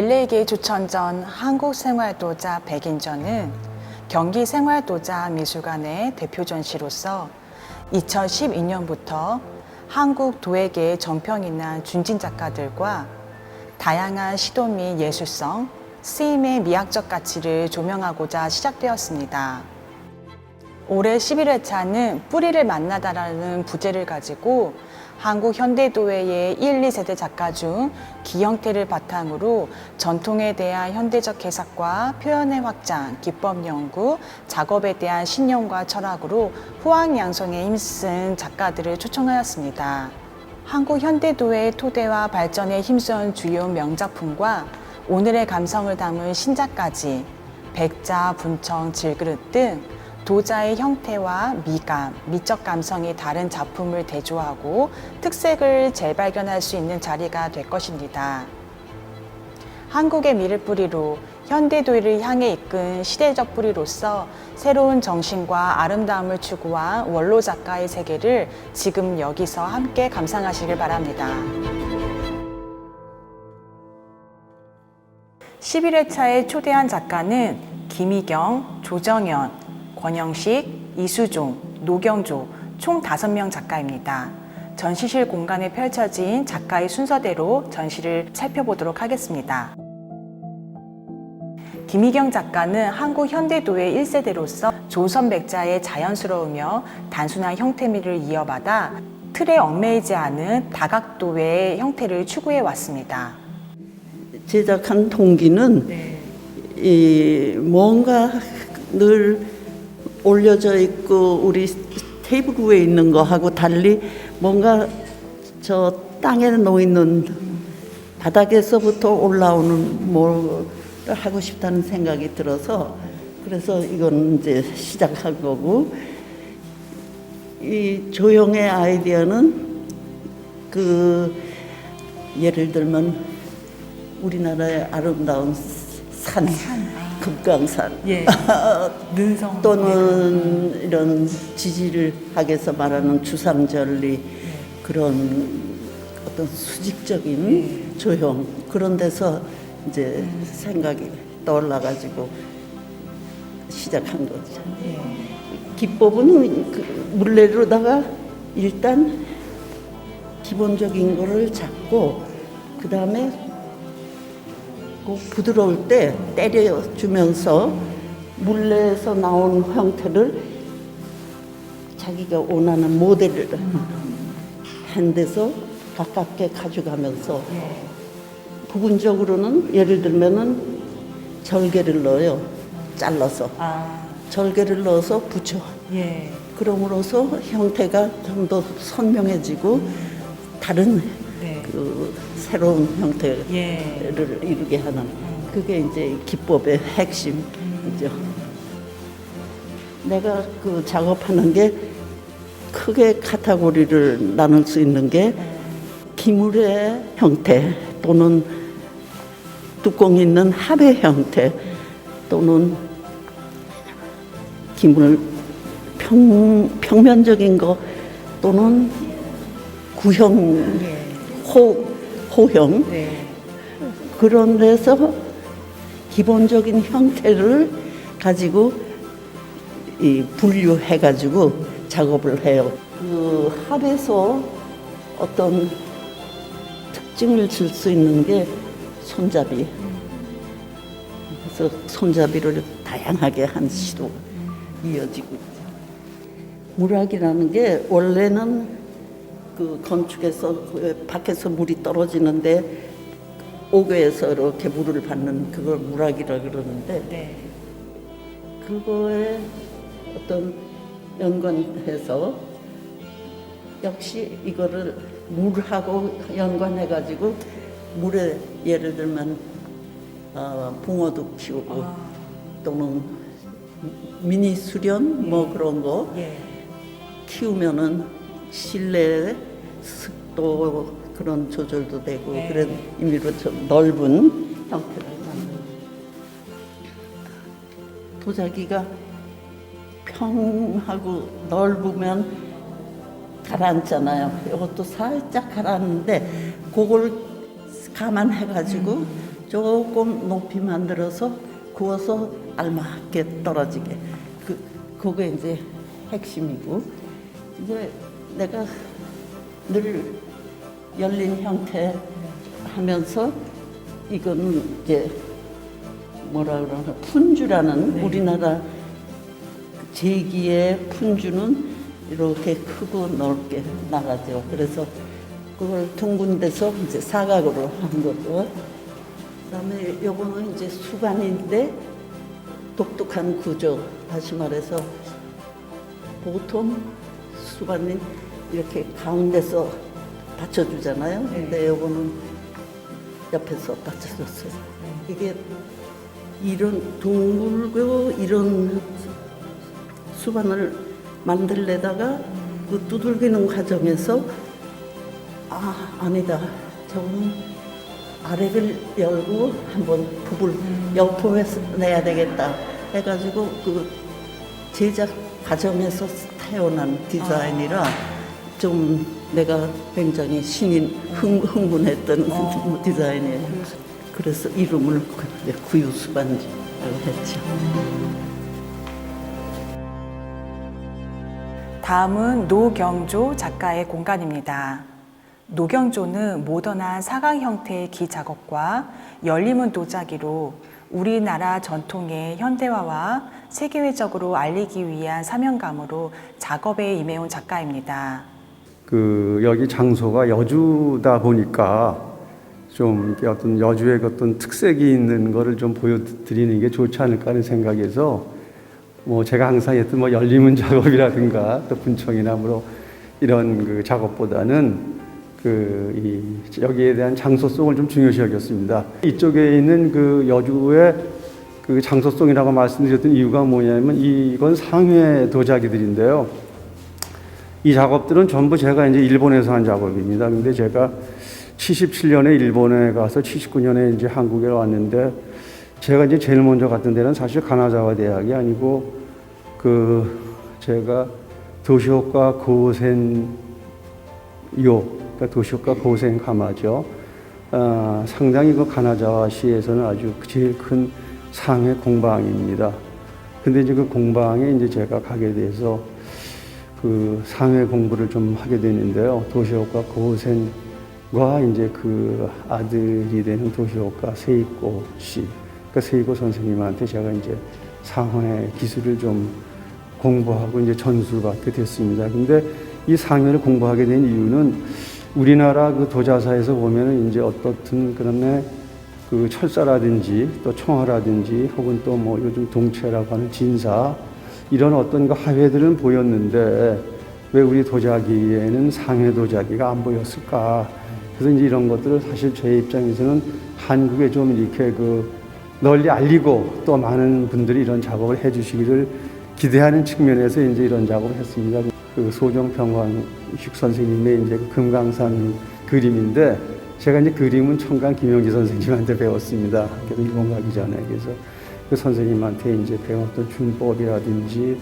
릴레이계 조천전 한국생활도자 백인전은 경기생활도자미술관의 대표 전시로서 2012년부터 한국 도예계의 정평이나 준진 작가들과 다양한 시도 및 예술성, 쓰임의 미학적 가치를 조명하고자 시작되었습니다. 올해 11회차는 뿌리를 만나다라는 부제를 가지고 한국 현대도예의 1, 2세대 작가 중 기형태를 바탕으로 전통에 대한 현대적 해석과 표현의 확장, 기법 연구, 작업에 대한 신념과 철학으로 호황양성에 힘쓴 작가들을 초청하였습니다. 한국 현대도예의 토대와 발전에 힘쓴 주요 명작품과 오늘의 감성을 담은 신작까지 백자, 분청, 질그릇 등 도자의 형태와 미감, 미적 감성이 다른 작품을 대조하고 특색을 재발견할 수 있는 자리가 될 것입니다. 한국의 미를 뿌리로 현대도예를 향해 이끈 시대적 뿌리로서 새로운 정신과 아름다움을 추구한 원로 작가의 세계를 지금 여기서 함께 감상하시길 바랍니다. 11회차에 초대한 작가는 김희경, 조정연, 권영식, 이수종, 노경조 총 5명 작가입니다. 전시실 공간에 펼쳐진 작가의 순서대로 전시를 살펴보도록 하겠습니다. 김희경 작가는 한국 현대도예 1세대로서 조선백자의 자연스러우며 단순한 형태미를 이어받아 틀에 얽매이지 않은 다각도의 형태를 추구해 왔습니다. 제작한 동기는 뭔가 늘 올려져 있고 우리 테이블 위에 있는 거하고 달리 뭔가 저 땅에 놓이는 바닥에서부터 올라오는 뭘 하고 싶다는 생각이 들어서 그래서 이건 이제 시작한 거고, 이 조형의 아이디어는 예를 들면 우리나라의 아름다운 산. 금강산 능성 또는 이런 지질학에서 말하는 주상절리 그런 어떤 수직적인 조형 그런 데서 이제 생각이 떠올라가지고 시작한 거죠. 기법은 물레로다가 일단 기본적인 거를 잡고 그 다음에 부드러울 때 때려주면서 물레에서 나온 형태를 자기가 원하는 모델을 한 데서 가깝게 가져가면서 부분적으로는 예를 들면은 절개를 넣어요. 잘라서 절개를 넣어서 붙여. 그럼으로써 형태가 좀 더 선명해지고 다른 새로운 형태를 이루게 하는 그게 이제 기법의 핵심이죠. 내가 작업하는 게 크게 카테고리를 나눌 수 있는 게 기물의 형태 또는 뚜껑 있는 합의 형태 또는 기물 평면적인 거 또는 구형 호형 그런 데서 기본적인 형태를 가지고 분류해 가지고 작업을 해요. 합에서 어떤 특징을 줄 수 있는 게 손잡이. 그래서 손잡이를 다양하게 한 시도 이어지고 있죠. 물학이라는 게 원래는 건축에서 밖에서 물이 떨어지는데 옥외에서 이렇게 물을 받는 그걸 물학이라 그러는데 그거에 어떤 연관해서 역시 이거를 물하고 연관해가지고 물에 예를 들면 붕어도 키우고 또는 미니 수련 뭐 그런 거 키우면은 실내에 습도 그런 조절도 되고 그런 의미로 좀 넓은 형태를 만드는 도자기가 평하고 넓으면 가라앉잖아요. 이것도 살짝 가라앉는데 그걸 감안해가지고 조금 높이 만들어서 구워서 알맞게 떨어지게. 그게 이제 핵심이고, 이제 내가 늘 열린 형태 하면서 이거는 이제 뭐라 그러나 푼주라는 우리나라 제기의 푼주는 이렇게 크고 넓게 나가죠. 그래서 그걸 둥근 데서 이제 사각으로 한 거고, 그다음에 요거는 이제 수반인데 독특한 구조. 다시 말해서 보통 수반은 이렇게 가운데서 받쳐주잖아요. 근데 요거는 옆에서 받쳐줬어요. 이게 이런 둥글고 이런 수반을 만들려다가 그 두들기는 과정에서 아니다. 저거는 아래를 열고 한번 붓을 옆으로 내야 되겠다 해가지고 그 제작 과정에서 태어난 디자인이라 좀 내가 굉장히 흥분했던 디자인이에요. 그래서 이름을 구유수반지라고 했죠. 다음은 노경조 작가의 공간입니다. 노경조는 모던한 사각 형태의 기 작업과 열리문 도자기로 우리나라 전통의 현대화와 세계적으로 알리기 위한 사명감으로 작업에 임해온 작가입니다. 여기 장소가 여주다 보니까 좀 어떤 여주의 어떤 특색이 있는 거를 좀 보여드리는 게 좋지 않을까 하는 생각에서 제가 항상 했던 열리문 작업이라든가 또 분청이나 이런 그 작업보다는 여기에 대한 장소성을 좀 중요시 여겼습니다. 이쪽에 있는 그 여주의 그 장소성이라고 말씀드렸던 이유가 뭐냐면 이건 상회 도자기들인데요. 이 작업들은 전부 제가 이제 일본에서 한 작업입니다. 근데 제가 77년에 일본에 가서 79년에 이제 한국에 왔는데 제가 이제 제일 먼저 갔던 데는 사실 가나자와 대학이 아니고 제가 도시오카 고센요, 그러니까 도시오카 고센 가마죠. 상당히 그 가나자와시에서는 아주 제일 큰 상해 공방입니다. 근데 이제 그 공방에 이제 제가 가게 돼서 그 상해 공부를 좀 하게 됐는데요. 도시오카 고센과 이제 그 아들이 되는 도시오카 세이코 씨, 그러니까 세이코 선생님한테 제가 이제 상해 기술을 좀 공부하고 이제 전수받게 됐습니다. 근데 이 상해를 공부하게 된 이유는 우리나라 그 도자사에서 보면은 이제 어떻든 그런 그 철사라든지 또 청화라든지 혹은 또 요즘 동체라고 하는 진사 이런 어떤 그 화훼들은 보였는데 왜 우리 도자기에는 상해 도자기가 안 보였을까? 그래서 이제 이런 것들을 사실 제 입장에서는 한국에 좀 이렇게 널리 알리고 또 많은 분들이 이런 작업을 해주시기를 기대하는 측면에서 이제 이런 작업을 했습니다. 그 소정평광식 선생님의 이제 금강산 그림인데 제가 이제 그림은 청강 김영기 선생님한테 배웠습니다. 그래서 일본 가기 전에. 그래서 그 선생님한테 이제 배웠던 준법이라든지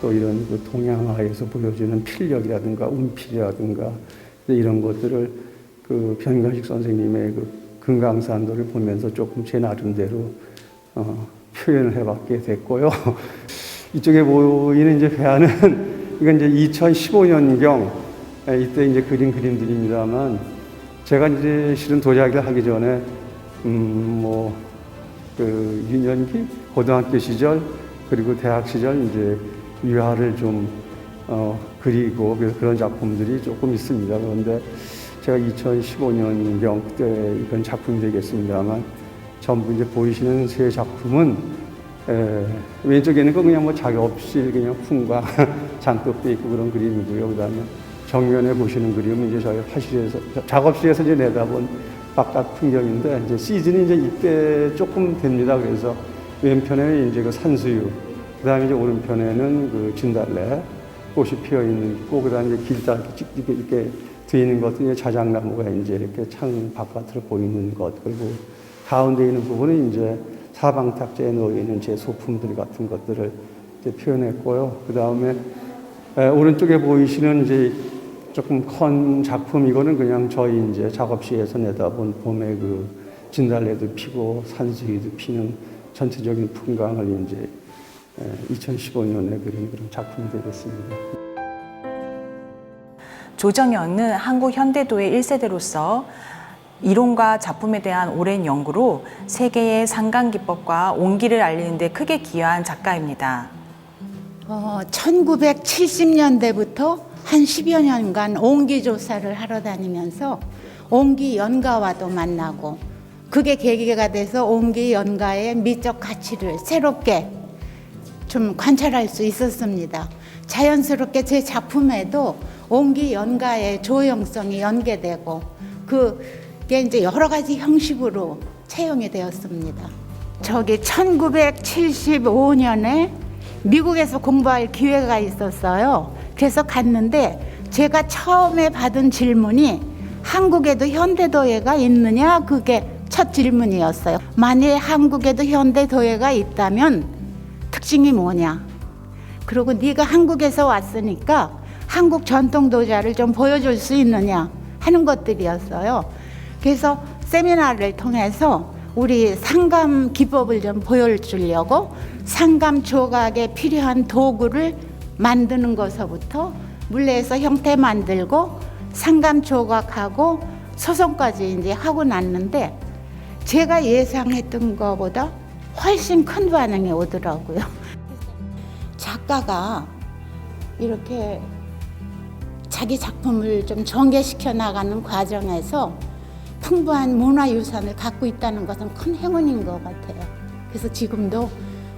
또 이런 그 동양화에서 보여주는 필력이라든가 운필이라든가 이런 것들을 그 변경식 선생님의 그 금강산도를 보면서 조금 제 나름대로 표현을 해봤게 됐고요. 이쪽에 보이는 이제 배아는 이건 이제 2015년경 이때 이제 그린 그림들입니다만 제가 이제 실은 도자기를 하기 전에 그 유년기 고등학교 시절 그리고 대학 시절 이제 유화를 좀 그리고 그런 작품들이 조금 있습니다. 그런데 제가 2015년경 그때 이건 작품이 되겠습니다만 전부 이제 보이시는 세 작품은 왼쪽에는 그냥 작업실 그냥 풍광 잔뜩 돼 있고 그런 그림이고요. 그다음에 정면에 보시는 그림은 이제 저희 화실에서 작업실에서 이제 내다본 바깥 풍경인데 이제 시즌이 이제 이때 조금 됩니다. 그래서 왼편에는 이제 그 산수유, 그다음에 이제 오른편에는 그 진달래 꽃이 피어 있는 있고 그다음에 이제 길다 이렇게 뒤에 있는 것은 이제 자작나무가 이제 이렇게 창 바깥으로 보이는 것, 그리고 가운데 있는 부분은 이제 사방탁자에 놓여 있는 제 소품들 같은 것들을 이제 표현했고요. 그 다음에 오른쪽에 보이시는 이제 조금 큰 작품, 이거는 그냥 저희 이제 작업실에서 내다본 봄의 그 진달래도 피고 산수유도 피는 전체적인 풍광을 이제 2015년에 그린 그런 작품이 되겠습니다. 조정현은 한국 현대도의 1세대로서 이론과 작품에 대한 오랜 연구로 세계의 상감 기법과 온기를 알리는 데 크게 기여한 작가입니다. 1970년대부터 한 10여 년간 온기 조사를 하러 다니면서 온기 연가와도 만나고, 그게 계기가 돼서 온기 연가의 미적 가치를 새롭게 좀 관찰할 수 있었습니다. 자연스럽게 제 작품에도 온기 연가의 조형성이 연계되고, 그게 이제 여러 가지 형식으로 채용이 되었습니다. 저기 1975년에 미국에서 공부할 기회가 있었어요. 그래서 갔는데 제가 처음에 받은 질문이 한국에도 현대도예가 있느냐, 그게 첫 질문이었어요. 만약에 한국에도 현대도예가 있다면 특징이 뭐냐, 그리고 네가 한국에서 왔으니까 한국 전통도자를 좀 보여줄 수 있느냐 하는 것들이었어요. 그래서 세미나를 통해서 우리 상감 기법을 좀 보여주려고 상감 조각에 필요한 도구를 만드는 것서부터 물레에서 형태 만들고 상감 조각하고 소송까지 이제 하고 났는데, 제가 예상했던 것보다 훨씬 큰 반응이 오더라고요. 작가가 이렇게 자기 작품을 좀 전개시켜 나가는 과정에서 풍부한 문화유산을 갖고 있다는 것은 큰 행운인 것 같아요. 그래서 지금도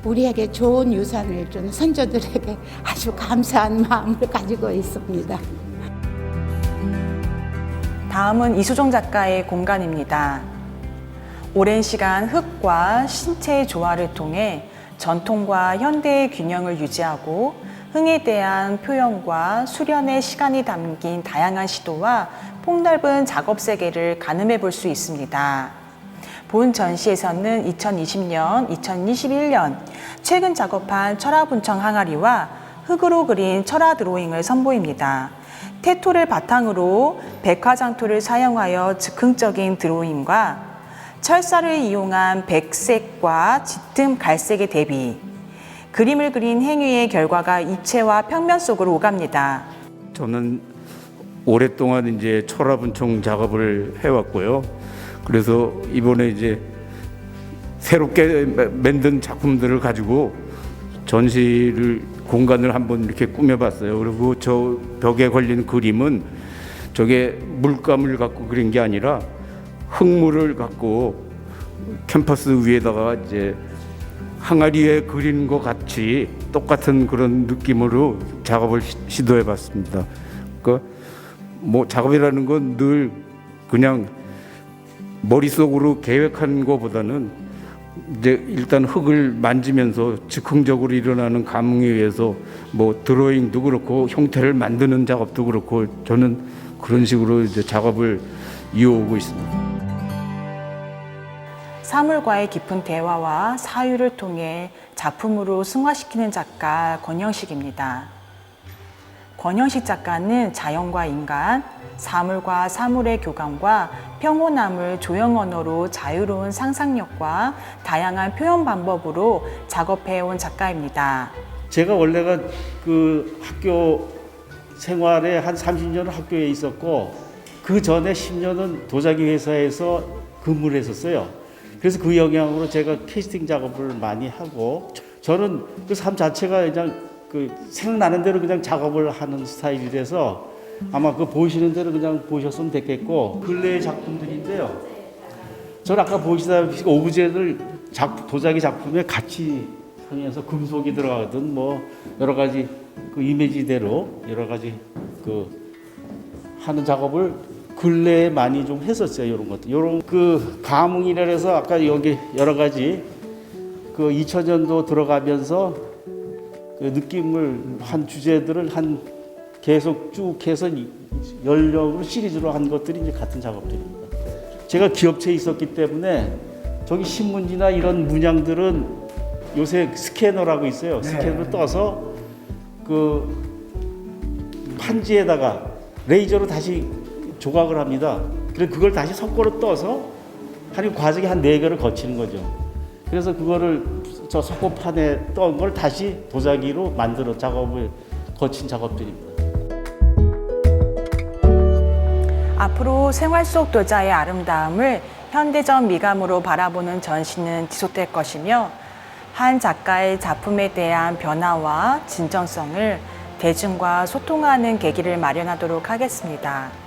우리에게 좋은 유산을 준 선조들에게 아주 감사한 마음을 가지고 있습니다. 다음은 이수종 작가의 공간입니다. 오랜 시간 흙과 신체의 조화를 통해 전통과 현대의 균형을 유지하고 흥에 대한 표현과 수련의 시간이 담긴 다양한 시도와 폭넓은 작업 세계를 가늠해 볼 수 있습니다. 본 전시에서는 2020년, 2021년 최근 작업한 철화분청 항아리와 흙으로 그린 철화 드로잉을 선보입니다. 태토를 바탕으로 백화장토를 사용하여 즉흥적인 드로잉과 철사를 이용한 백색과 짙은 갈색의 대비, 그림을 그린 행위의 결과가 입체와 평면 속으로 오갑니다. 저는 오랫동안 이제 철화분청 작업을 해왔고요. 그래서 이번에 이제 새롭게 만든 작품들을 가지고 전시를 공간을 한번 이렇게 꾸며봤어요. 그리고 저 벽에 걸린 그림은 저게 물감을 갖고 그린 게 아니라 흙물을 갖고 캔버스 위에다가 이제 항아리에 그린 것 같이 똑같은 그런 느낌으로 작업을 시도해봤습니다. 그러니까 뭐 작업이라는 건 늘 그냥 머릿속으로 계획한 것보다는 이제 일단 흙을 만지면서 즉흥적으로 일어나는 감흥에 의해서 뭐 드로잉도 그렇고 형태를 만드는 작업도 그렇고 저는 그런 식으로 이제 작업을 이어오고 있습니다. 사물과의 깊은 대화와 사유를 통해 작품으로 승화시키는 작가 권영식입니다. 권영식 작가는 자연과 인간, 사물과 사물의 교감과 평온함을 조형 언어로 자유로운 상상력과 다양한 표현 방법으로 작업해온 작가입니다. 제가 원래가 그 학교 생활에 한 30년은 학교에 있었고 그 전에 10년은 도자기 회사에서 근무를 했었어요. 그래서 그 영향으로 제가 캐스팅 작업을 많이 하고, 저는 그 삶 자체가 그냥 그 생각나는 대로 그냥 작업을 하는 스타일이라서 아마 그 보시는 대로 그냥 보셨으면 됐겠고, 근래의 작품들인데요. 저는 아까 보시다시피 오브제를 도자기 작품에 같이 상해서 금속이 들어가든 뭐 여러 가지 그 이미지대로 여러 가지 그 하는 작업을 근래에 많이 좀 했었어요. 이런 것들, 이런 그 감흥이라 해서 아까 여기 여러 가지 그 2000년도 들어가면서 그 느낌을 한 주제들을 한 계속 쭉 해서 연력으로 시리즈로 한 것들이 이제 같은 작업들입니다. 제가 기업체에 있었기 때문에 저기 신문지나 이런 문양들은 요새 스캐너라고 있어요. 스캐너를 떠서 그 판지에다가 레이저로 다시 조각을 합니다. 그래서 그걸 다시 석고로 떠서 한 과정이 한 4개를 거치는 거죠. 그래서 그거를 저 석고판에 떤 걸 다시 도자기로 만들어 작업을 거친 작업들입니다. 앞으로 생활 속 도자의 아름다움을 현대적 미감으로 바라보는 전시는 지속될 것이며 한 작가의 작품에 대한 변화와 진정성을 대중과 소통하는 계기를 마련하도록 하겠습니다.